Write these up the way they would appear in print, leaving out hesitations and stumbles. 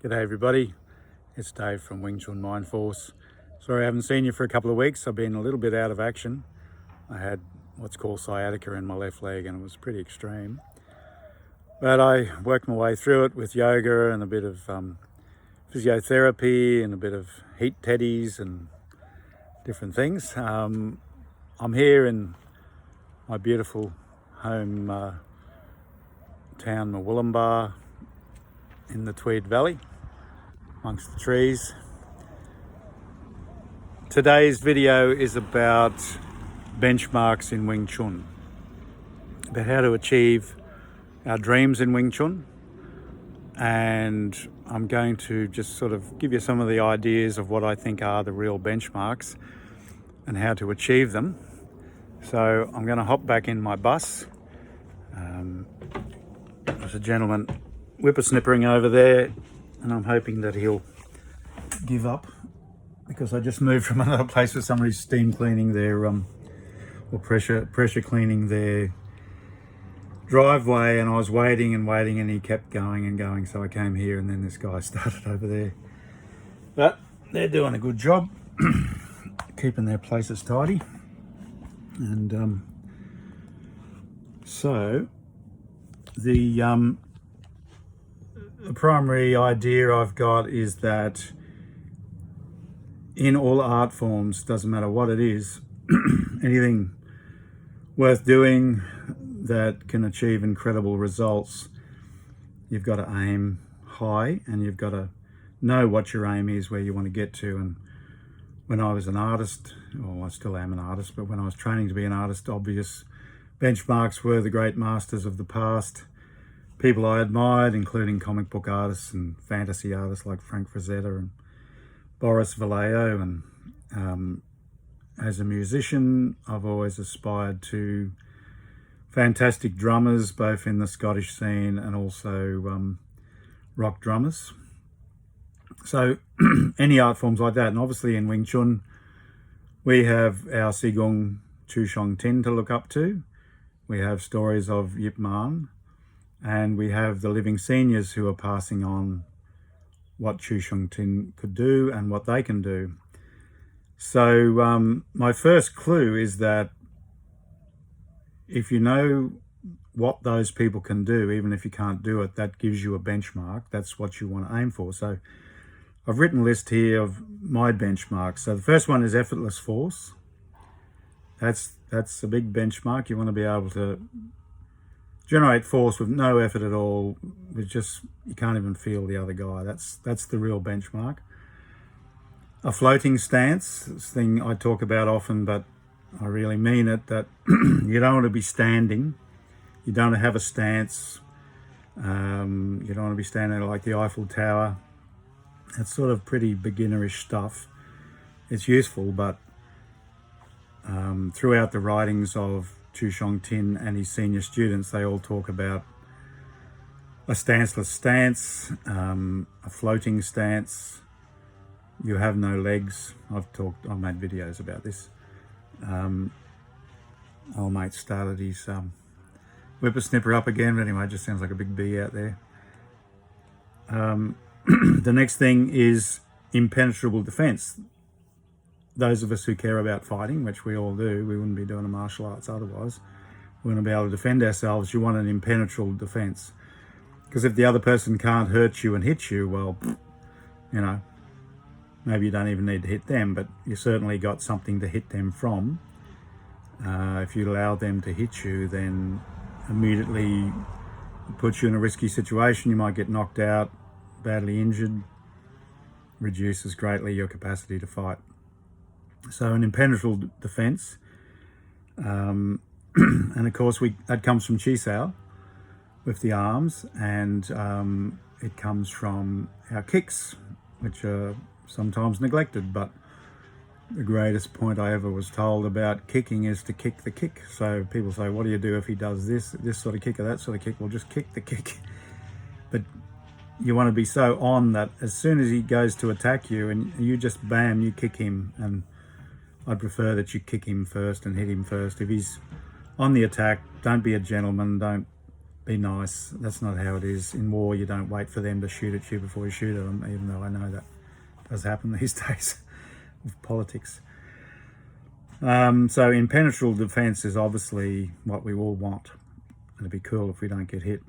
G'day everybody, it's Dave from Wing Chun Mind Force. Sorry I haven't seen you for a couple of weeks. I've been a little bit out of action. I had what's called sciatica in my left leg and it was pretty extreme. But I worked my way through it with yoga and a bit of physiotherapy and a bit of heat teddies and different things. I'm here in my beautiful home town, Murwillumbah, in the Tweed Valley, amongst the trees. Today's video is about benchmarks in Wing Chun, about how to achieve our dreams in Wing Chun, and I'm going to just sort of give you some of the ideas of what I think are the real benchmarks and how to achieve them. So I'm going to hop back in my bus. There's a gentleman whippersnippering over there, and I'm hoping that he'll give up because I just moved from another place where somebody's steam cleaning their or pressure cleaning their driveway, and I was waiting and he kept going and going, so I came here and then this guy started over there. But they're doing a good job keeping their places tidy. And so the primary idea I've got is that in all art forms, doesn't matter what it is, anything worth doing that can achieve incredible results, you've got to aim high and you've got to know what your aim is, where you want to get to. And when I was an artist, well, I still am an artist, but when I was training to be an artist, obvious benchmarks were the great masters of the past, people I admired, including comic book artists and fantasy artists like Frank Frazetta and Boris Vallejo. And as a musician, I've always aspired to fantastic drummers, both in the Scottish scene and also rock drummers. So any art forms like that. And obviously in Wing Chun, we have our Sigong Chu Shong Tin to look up to. We have stories of Yip Man, and we have the living seniors who are passing on what Chu Shong Tin could do and what they can do. So my first clue is that if you know what those people can do, even if you can't do it, that gives you a benchmark. That's what you want to aim for. So I've written a list here of my benchmarks. So the first one is Effortless Force. That's a big benchmark. You want to be able to generate force with no effort at all. With just, you can't even feel the other guy. That's the real benchmark. A floating stance, this thing I talk about often, but I really mean it, that you don't want to be standing. You don't want to have a stance. You don't want to be standing like the Eiffel Tower. It's sort of pretty beginnerish stuff. It's useful, but throughout the writings of Chu Shong Tin and his senior students, they all talk about a stanceless stance, a floating stance. You have no legs. I've made videos about this. Old mate started his whippersnipper up again, but anyway, it just sounds like a big bee out there. The next thing is Impenetrable Defense. Those of us who care about fighting, which we all do, we wouldn't be doing a martial arts otherwise. We want to be able to defend ourselves. You want an impenetrable defense. Because if the other person can't hurt you and hit you, well, you know, maybe you don't even need to hit them, but you certainly got something to hit them from. If you allow them to hit you, then immediately puts you in a risky situation. You might get knocked out, badly injured, reduces greatly your capacity to fight. So an impenetrable defense, and of course that comes from Chi Sao with the arms, and it comes from our kicks, which are sometimes neglected. But the greatest point I ever was told about kicking is to kick the kick. So people say, what do you do if he does this sort of kick or that sort of kick? Well, just kick the kick. But you want to be so on that as soon as he goes to attack you and you just bam, you kick him. And I'd prefer that you kick him first and hit him first. If he's on the attack, don't be a gentleman. Don't be nice. That's not how it is. In war, you don't wait for them to shoot at you before you shoot at them, even though I know that does happen these days with politics. So impenetrable defense is obviously what we all want. It'd be cool if we don't get hit.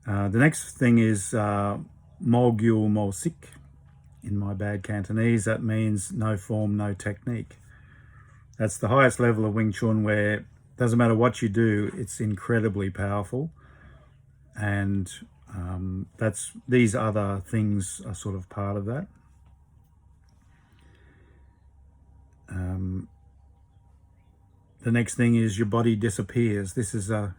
The next thing is mo gyul mo sik. In my bad Cantonese, that means no form, no technique. That's the highest level of Wing Chun, where it doesn't matter what you do, it's incredibly powerful. And these other things are sort of part of that. The next thing is your body disappears. This is a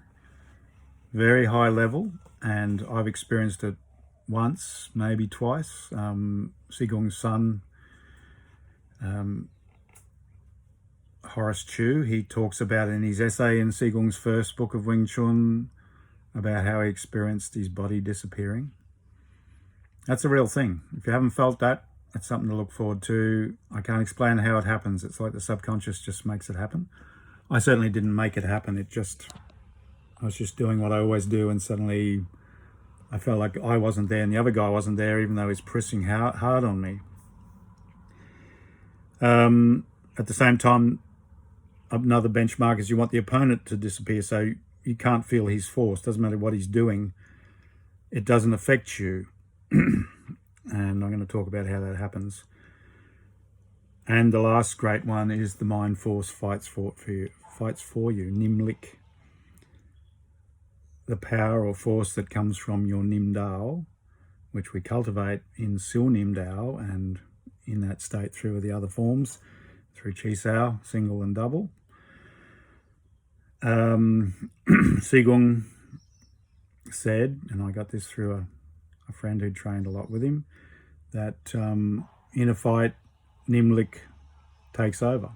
very high level, and I've experienced it once, maybe twice. Sigung's son, Horace Chu, he talks about in his essay in Sigung's first book of Wing Chun about how he experienced his body disappearing. That's a real thing. If you haven't felt that, it's something to look forward to. I can't explain how it happens. It's like the subconscious just makes it happen. I certainly didn't make it happen. I was just doing what I always do, and suddenly I felt like I wasn't there and the other guy wasn't there, even though he's pressing hard on me. At the same time, another benchmark is you want the opponent to disappear, so you can't feel his force. Doesn't matter what he's doing, it doesn't affect you. And I'm going to talk about how that happens. And the last great one is the mind force fights for you, Nimlik. The power or force that comes from your Nim Dao, which we cultivate in Sil Nim Dao, and in that state through the other forms, through Chi Sao, single and double. Sigung said, and I got this through a friend who trained a lot with him, that in a fight, Nimlik takes over.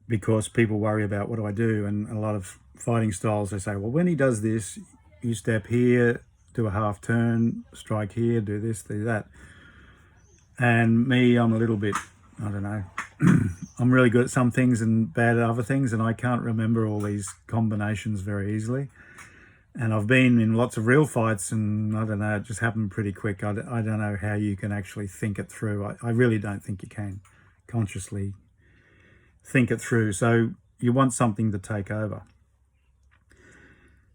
Because people worry about, what do I do? And a lot of fighting styles, they say, well, when he does this, you step here, do a half turn, strike here, do this, do that. And me, I'm a little bit, I don't know, I'm really good at some things and bad at other things, and I can't remember all these combinations very easily. And I've been in lots of real fights, and I don't know, it just happened pretty quick. I don't know how you can actually think it through. I really don't think you can consciously think it through. So you want something to take over.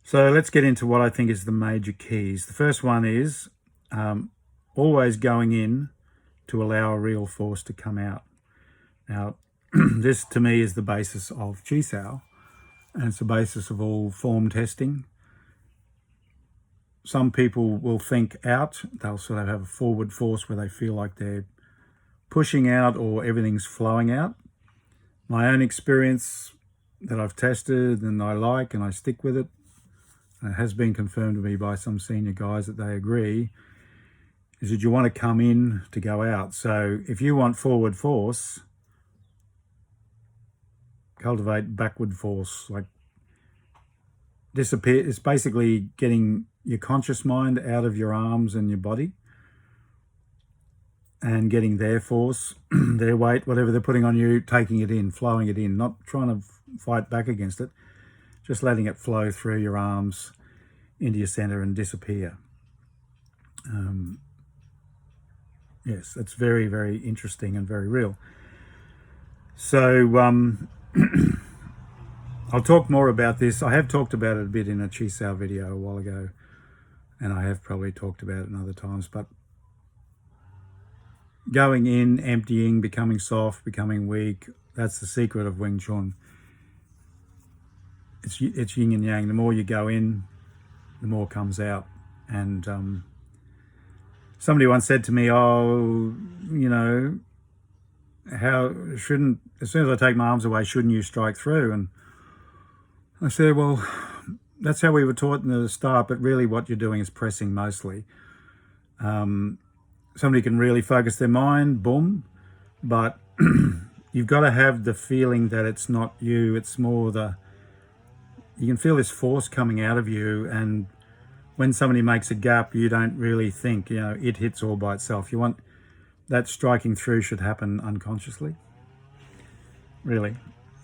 So let's get into what I think is the major keys. The first one is always going in to allow a real force to come out. Now, this to me is the basis of Chi Sao, and it's the basis of all form testing. Some people will think out. They'll sort of have a forward force where they feel like they're pushing out or everything's flowing out. My own experience that I've tested and I like and I stick with it, has been confirmed to me by some senior guys that they agree, is that you want to come in to go out. So if you want forward force, cultivate backward force, like disappear. It's basically getting your conscious mind out of your arms and your body and getting their force, their weight, whatever they're putting on you, taking it in, flowing it in, not trying to fight back against it, just letting it flow through your arms into your center and disappear. Yes, it's very, very interesting and very real. So I'll talk more about this. I have talked about it a bit in a Chi Sao video a while ago, and I have probably talked about it in other times, but going in, emptying, becoming soft, becoming weak, that's the secret of Wing Chun. It's yin and yang. The more you go in, the more comes out. And somebody once said to me, oh, you know, as soon as I take my arms away, shouldn't you strike through? And I said, well, that's how we were taught in the start, but really what you're doing is pressing mostly. Somebody can really focus their mind, boom, but you've got to have the feeling that it's not you, it's more you can feel this force coming out of you, and when somebody makes a gap, you don't really think, you know, it hits all by itself. You want that striking through should happen unconsciously, really.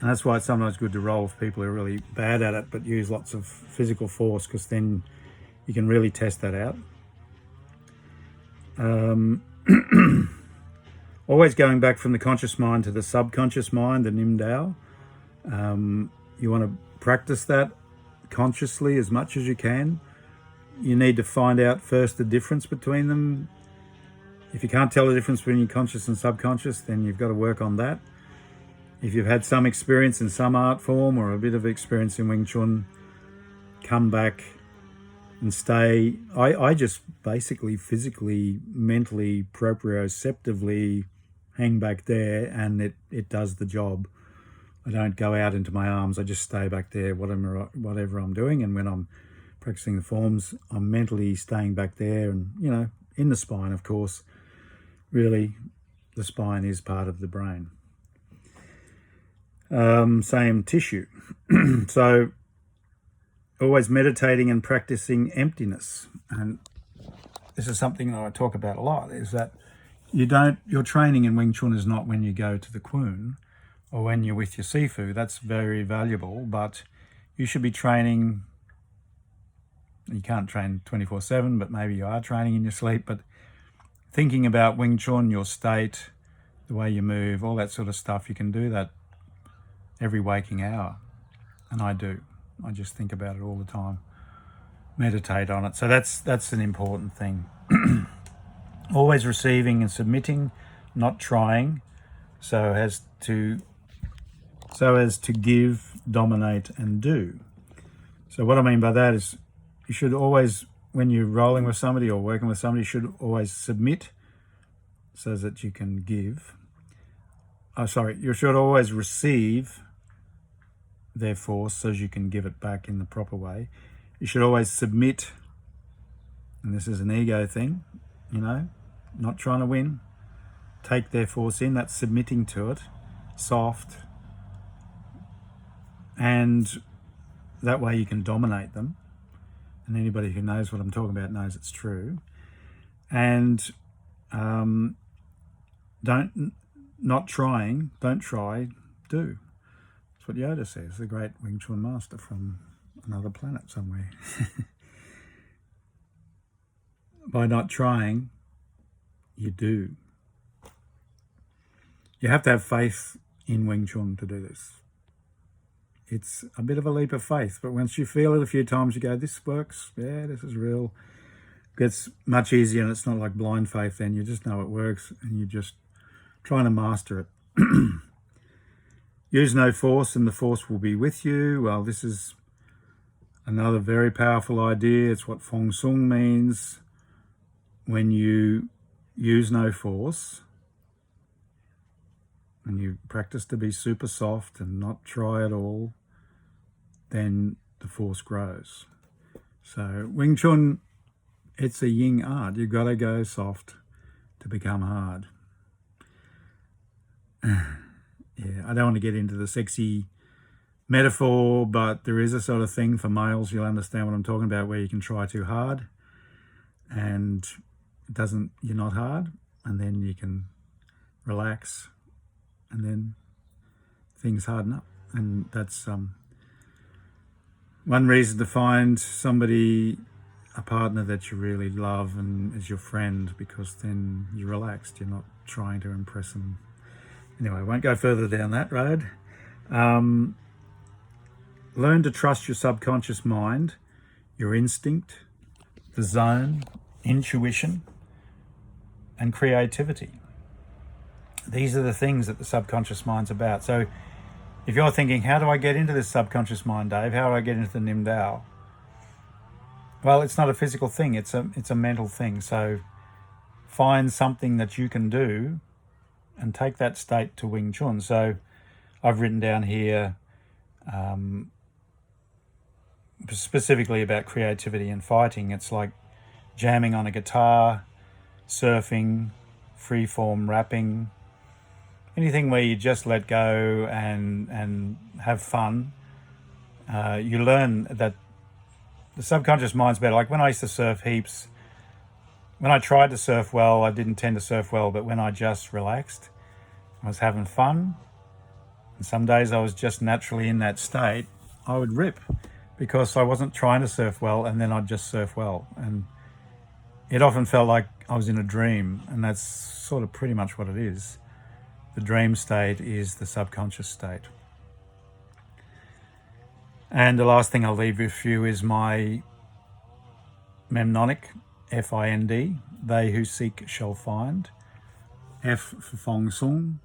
And that's why it's sometimes good to roll with people who are really bad at it but use lots of physical force, because then you can really test that out. Always going back from the conscious mind to the subconscious mind, the Nim Dao. You want to practice that consciously as much as you can. You need to find out first the difference between them. If you can't tell the difference between your conscious and subconscious, then you've got to work on that. If you've had some experience in some art form or a bit of experience in Wing Chun, come back and stay. I just basically physically, mentally, proprioceptively hang back there, and it does the job. I don't go out into my arms. I just stay back there, whatever I'm doing. And when I'm practicing the forms, I'm mentally staying back there, and, you know, in the spine, of course. Really, the spine is part of the brain. Same tissue. So always meditating and practicing emptiness. And this is something that I talk about a lot, is that your training in Wing Chun is not when you go to the Kwun or when you're with your Sifu. That's very valuable, but you should be training. You can't train 24/7, but maybe you are training in your sleep. But thinking about Wing Chun, your state, the way you move, all that sort of stuff, you can do that every waking hour. And I do. I just think about it all the time. Meditate on it. So that's an important thing. Always receiving and submitting, not trying, so as to give, dominate, and do. So what I mean by that is, you should always, when you're rolling with somebody or working with somebody, you should always submit so that you can give. You should always receive their force so as you can give it back in the proper way. You should always submit, and this is an ego thing, you know, not trying to win. Take their force in, that's submitting to it, soft, and that way you can dominate them. And anybody who knows what I'm talking about knows it's true. And don't try, do. That's what Yoda says, the great Wing Chun master from another planet somewhere. By not trying, you do. You have to have faith in Wing Chun to do this. It's a bit of a leap of faith, but once you feel it a few times, you go, this works, yeah, this is real. It gets much easier, and it's not like blind faith then. You just know it works, and you're just trying to master it. Use no force, and the force will be with you. Well, this is another very powerful idea. It's what Feng Sung means. When you use no force, and you practice to be super soft and not try at all, then the force grows. So Wing Chun, it's a yin art. You've got to go soft to become hard. Yeah, I don't want to get into the sexy metaphor, but there is a sort of thing for males, you'll understand what I'm talking about, where you can try too hard and you're not hard, and then you can relax, and then things harden up. And that's one reason to find somebody, a partner that you really love and is your friend, because then you're relaxed, you're not trying to impress them. Anyway, I won't go further down that road. Learn to trust your subconscious mind, your instinct, the zone, intuition, and creativity. These are the things that the subconscious mind's about. So if you're thinking, how do I get into this subconscious mind, Dave? How do I get into the Nim Dao? Well, it's not a physical thing. It's a mental thing. So find something that you can do and take that state to Wing Chun. So I've written down here specifically about creativity and fighting. It's like jamming on a guitar, surfing, freeform rapping, anything where you just let go and have fun. You learn that the subconscious mind's better. Like when I used to surf heaps, when I tried to surf well, I didn't tend to surf well, but when I just relaxed, I was having fun, Some days I was just naturally in that state, I would rip because I wasn't trying to surf well, and then I'd just surf well. And it often felt like I was in a dream, and that's sort of pretty much what it is. The dream state is the subconscious state. And the last thing I'll leave with you is my mnemonic, F-I-N-D, they who seek shall find. F for Fong Sung,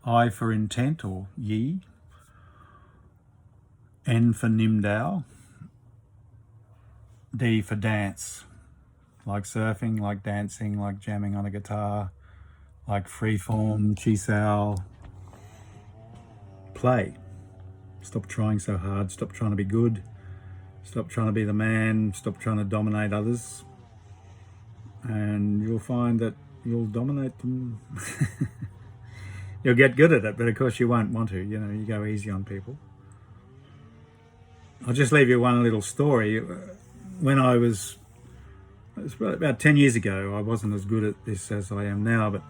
I for intent or Yi, N for Nim Dao, D for dance, like surfing, like dancing, like jamming on a guitar, like freeform, chi sao. Play. Stop trying so hard, stop trying to be good, stop trying to be the man, stop trying to dominate others, and you'll find that you'll dominate them. You'll get good at it, but of course you won't want to. You know, you go easy on people. I'll just leave you one little story. When it was about 10 years ago, I wasn't as good at this as I am now, but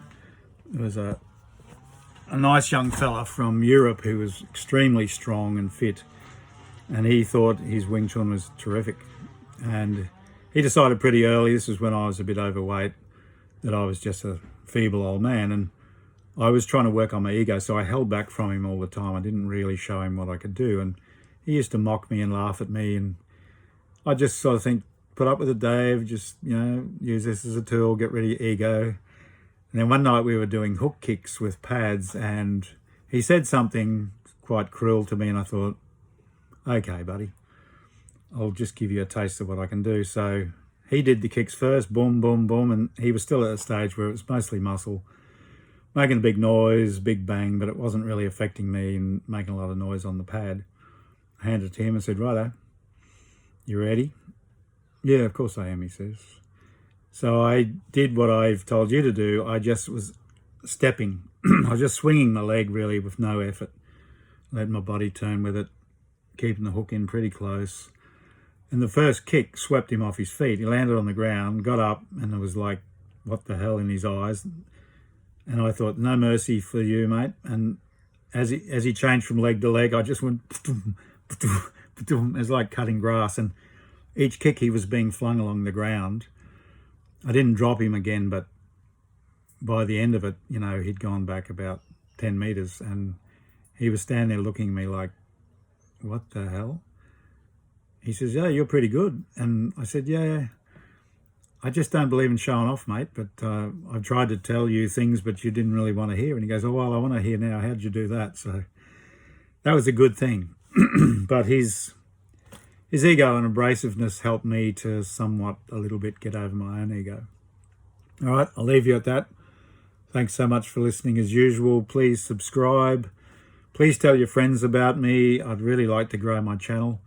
there was a nice young fella from Europe who was extremely strong and fit, and he thought his Wing Chun was terrific. And he decided pretty early, this was when I was a bit overweight, that I was just a feeble old man, and I was trying to work on my ego, so I held back from him all the time. I didn't really show him what I could do, and he used to mock me and laugh at me, and I just sort of think, put up with it, Dave, just, you know, use this as a tool, get rid of your ego. And then one night we were doing hook kicks with pads, and he said something quite cruel to me, and I thought, okay, buddy, I'll just give you a taste of what I can do. So he did the kicks first, boom, boom, boom, and he was still at a stage where it was mostly muscle, making a big noise, big bang, but it wasn't really affecting me and making a lot of noise on the pad. I handed it to him and said, righto, you ready? Yeah, of course I am, he says. So I did what I've told you to do. I just was stepping. I was just swinging my leg really with no effort. Let my body turn with it, keeping the hook in pretty close. And the first kick swept him off his feet. He landed on the ground, got up, and it was like, what the hell in his eyes. And I thought, no mercy for you, mate. And as he changed from leg to leg, I just went, it was like cutting grass. And each kick he was being flung along the ground. I didn't drop him again, but by the end of it, you know, he'd gone back about 10 meters, and he was standing there looking at me like, what the hell? He says, yeah, you're pretty good. And I said, yeah, I just don't believe in showing off, mate, but I've tried to tell you things, but you didn't really want to hear. And he goes, oh, well, I want to hear now. How'd you do that? So that was a good thing. But his ego and abrasiveness helped me to somewhat a little bit get over my own ego. All right, I'll leave you at that. Thanks so much for listening as usual. Please subscribe. Please tell your friends about me. I'd really like to grow my channel.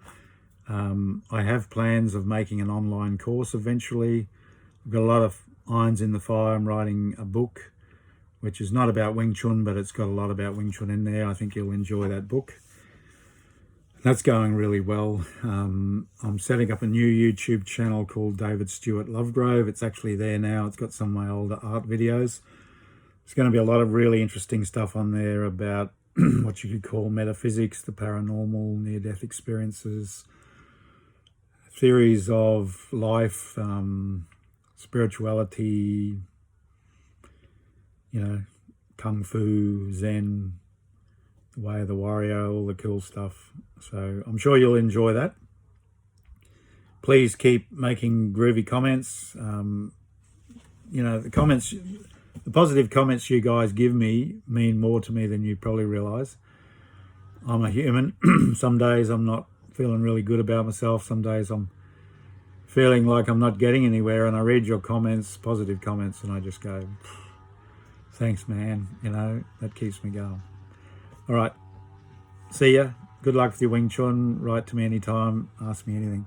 I have plans of making an online course eventually. I've got a lot of irons in the fire. I'm writing a book, which is not about Wing Chun, but it's got a lot about Wing Chun in there. I think you'll enjoy that book. That's going really well. I'm setting up a new YouTube channel called David Stewart Lovegrove. It's actually there now. It's got some of my older art videos. There's going to be a lot of really interesting stuff on there about what you could call metaphysics, the paranormal, near-death experiences, theories of life, spirituality, you know, kung fu, Zen, the way of the warrior, all the cool stuff. So I'm sure you'll enjoy that. Please keep making groovy comments. You know, the positive comments you guys give me mean more to me than you probably realize. I'm a human. Some days I'm not feeling really good about myself. Some days I'm feeling like I'm not getting anywhere, and I read your comments, positive comments, and I just go, thanks, man. You know, that keeps me going. All right. See ya. Good luck with your Wing Chun. Write to me anytime. Ask me anything.